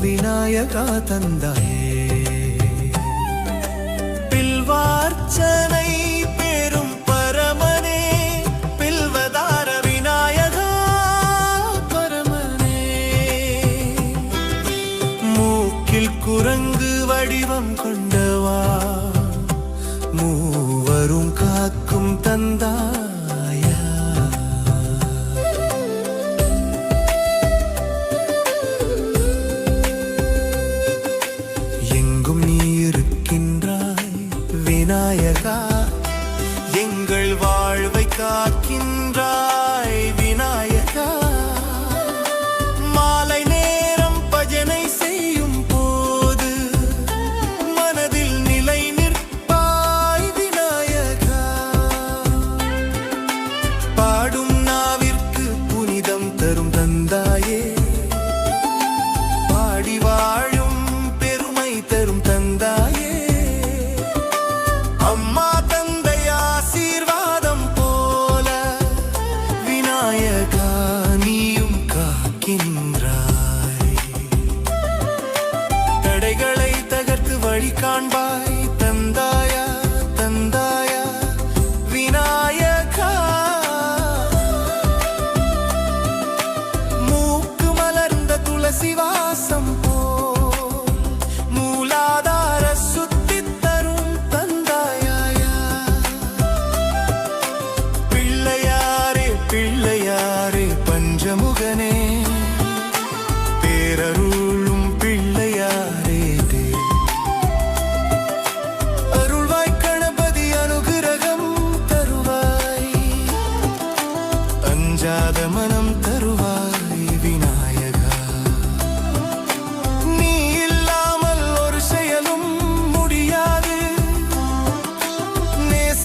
விநாயகா தந்தாயே. பில்வார்ச்சனை பெரும் பரமனே, பில்வதார விநாயகா பரமனே. மூக்கில் குரங்கு வடிவம் கொண்டவா, மூவரும் காக்கும் தந்தாயா. எங்கும் நீ இருக்கின்றாய் விநாயகா, எங்கள் வாழ்வை காக்கின்றாய் விநாயகா. மாலை நேரம் பஜனை செய்யும் போது மனதில் நிலை நிற்பாய் விநாயகா. பாடும் நாவிற்கு புனிதம் தரும் தந்தாயே, பாடி வாழும் பெருமை தரும் தந்தாயே.